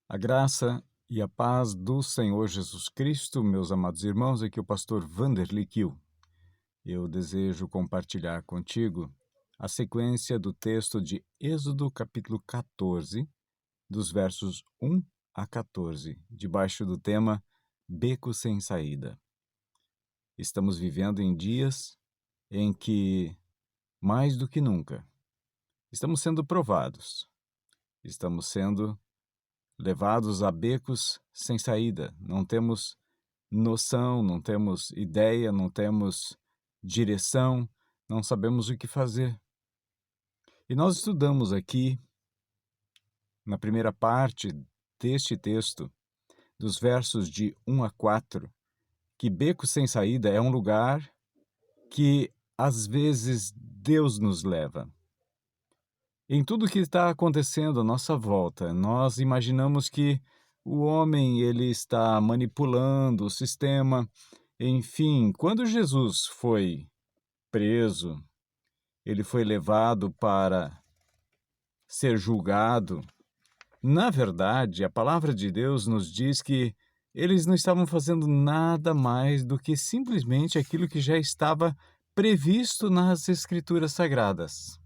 A graça e a paz do Senhor Jesus Cristo, meus amados irmãos, aqui é o pastor Vanderlei Kiel. Eu desejo compartilhar contigo a sequência do texto de Êxodo capítulo 14, dos versos 1 a 14, debaixo do tema Beco Sem Saída. Estamos vivendo em dias em que, mais do que nunca, estamos sendo provados, estamos sendo levados a becos sem saída. Não temos noção, não temos ideia, não temos direção, não sabemos o que fazer. E nós estudamos aqui, na primeira parte deste texto, dos versos de 1 a 4, que beco sem saída é um lugar que, às vezes, Deus nos leva. Em tudo que está acontecendo à nossa volta, nós imaginamos que o homem ele está manipulando o sistema. Enfim, quando Jesus foi preso, ele foi levado para ser julgado. Na verdade, a palavra de Deus nos diz que eles não estavam fazendo nada mais do que simplesmente aquilo que já estava previsto nas Escrituras Sagradas.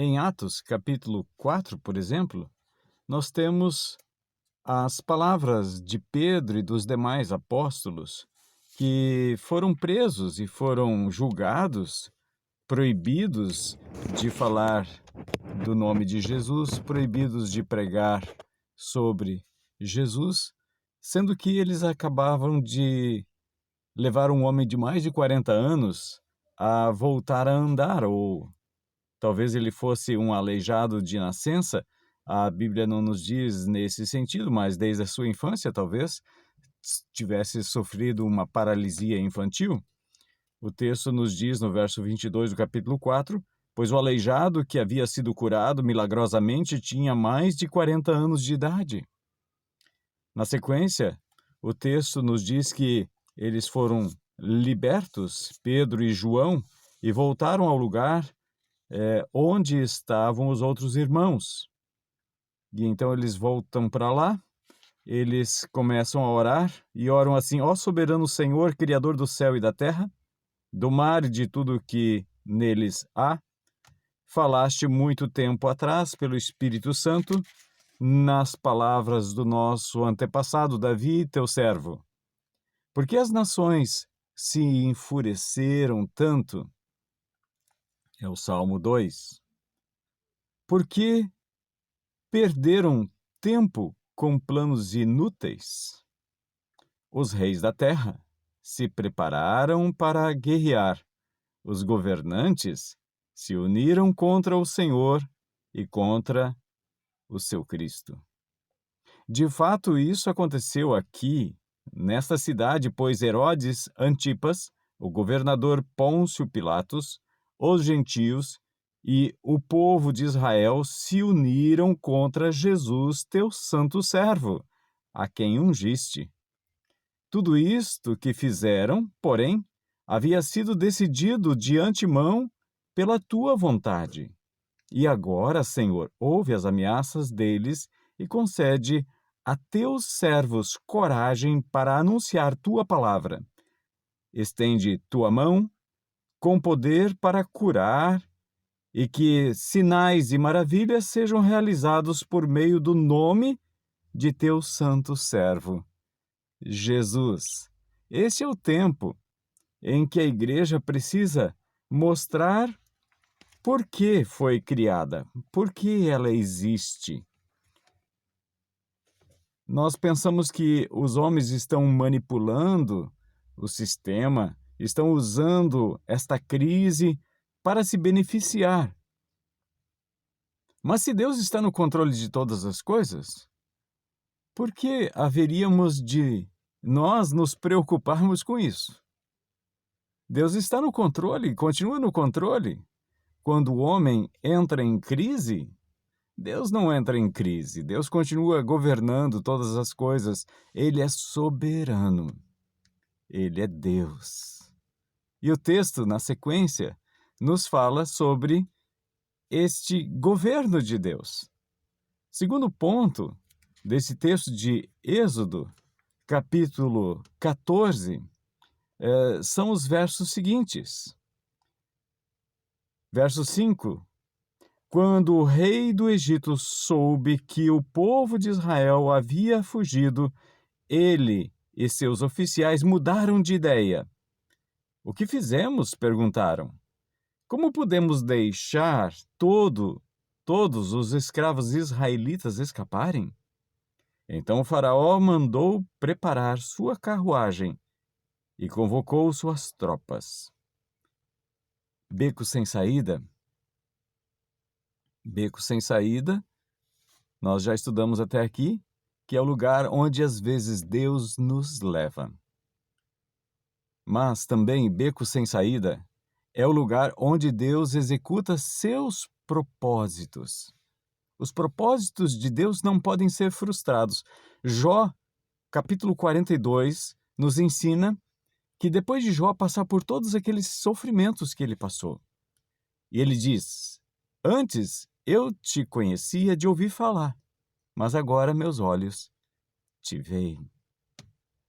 Em Atos, capítulo 4, por exemplo, nós temos as palavras de Pedro e dos demais apóstolos que foram presos e foram julgados, proibidos de falar do nome de Jesus, proibidos de pregar sobre Jesus, sendo que eles acabavam de levar um homem de mais de 40 anos a voltar a andar, ou talvez ele fosse um aleijado de nascença. A Bíblia não nos diz nesse sentido, mas desde a sua infância, talvez, tivesse sofrido uma paralisia infantil. O texto nos diz no verso 22 do capítulo 4, pois o aleijado que havia sido curado milagrosamente tinha mais de 40 anos de idade. Na sequência, o texto nos diz que eles foram libertos, Pedro e João, e voltaram ao lugar onde estavam os outros irmãos. E então eles voltam para lá, eles começam a orar e oram assim: ó soberano Senhor, Criador do céu e da terra, do mar e de tudo que neles há, falaste muito tempo atrás pelo Espírito Santo nas palavras do nosso antepassado Davi, teu servo. Porque as nações se enfureceram tanto? É o Salmo 2. Porque perderam tempo com planos inúteis. Os reis da terra se prepararam para guerrear. Os governantes se uniram contra o Senhor e contra o seu Cristo. De fato, isso aconteceu aqui, nesta cidade, pois Herodes Antipas, o governador Pôncio Pilatos, os gentios e o povo de Israel se uniram contra Jesus, teu santo servo, a quem ungiste. Tudo isto que fizeram, porém, havia sido decidido de antemão pela tua vontade. E agora, Senhor, ouve as ameaças deles e concede a teus servos coragem para anunciar tua palavra. Estende tua mão com poder para curar e que sinais e maravilhas sejam realizados por meio do nome de teu santo servo, Jesus. Este é o tempo em que a igreja precisa mostrar por que foi criada, por que ela existe. Nós pensamos que os homens estão manipulando o sistema, estão usando esta crise para se beneficiar. Mas se Deus está no controle de todas as coisas, por que haveríamos de nós nos preocuparmos com isso. Deus está no controle, continua no controle. Quando o homem entra em crise, Deus não entra em crise. Deus continua governando todas as coisas. Ele é soberano. Ele é Deus. E o texto, na sequência, nos fala sobre este governo de Deus. Segundo ponto desse texto de Êxodo, capítulo 14, são os versos seguintes. Verso 5. Quando o rei do Egito soube que o povo de Israel havia fugido, ele e seus oficiais mudaram de ideia. O que fizemos? Perguntaram. Como podemos deixar todos os escravos israelitas escaparem? Então o faraó mandou preparar sua carruagem e convocou suas tropas. Beco sem saída? Beco sem saída, nós já estudamos até aqui, que é o lugar onde às vezes Deus nos leva. Mas também beco sem saída é o lugar onde Deus executa seus propósitos. Os propósitos de Deus não podem ser frustrados. Jó, capítulo 42, nos ensina que depois de Jó passar por todos aqueles sofrimentos que ele passou, e ele diz: antes eu te conhecia de ouvir falar, mas agora meus olhos te veem.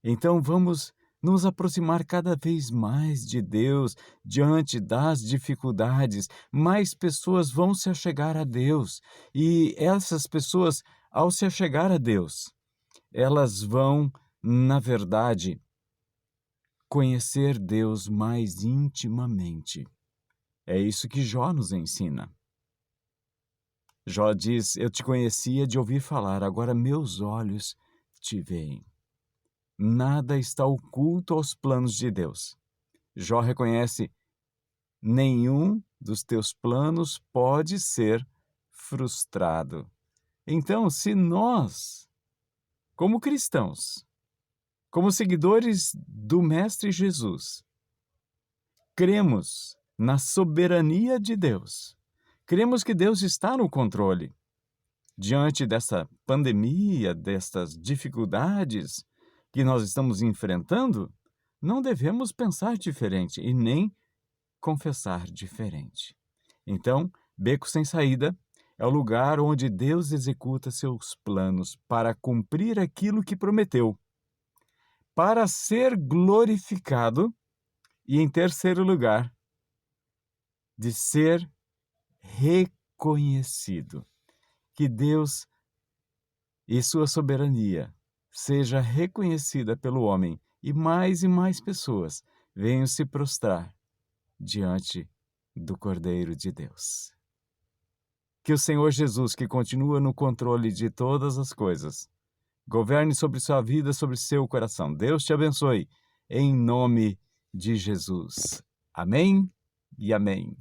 Então vamos nos aproximar cada vez mais de Deus diante das dificuldades. Mais pessoas vão se achegar a Deus, e essas pessoas, ao se achegar a Deus, elas vão, na verdade, conhecer Deus mais intimamente. É isso que Jó nos ensina. Jó diz: eu te conhecia de ouvir falar, agora meus olhos te veem. Nada está oculto aos planos de Deus. Jó reconhece: nenhum dos teus planos pode ser frustrado. Então, se nós, como cristãos, como seguidores do Mestre Jesus, cremos na soberania de Deus, cremos que Deus está no controle, diante dessa pandemia, destas dificuldades que nós estamos enfrentando, não devemos pensar diferente e nem confessar diferente. Então, beco sem saída é o lugar onde Deus executa seus planos para cumprir aquilo que prometeu, para ser glorificado e, em terceiro lugar, de ser reconhecido. Que Deus e sua soberania seja reconhecida pelo homem e mais pessoas venham se prostrar diante do Cordeiro de Deus. Que o Senhor Jesus, que continua no controle de todas as coisas, governe sobre sua vida, sobre seu coração. Deus te abençoe, em nome de Jesus. Amém e amém.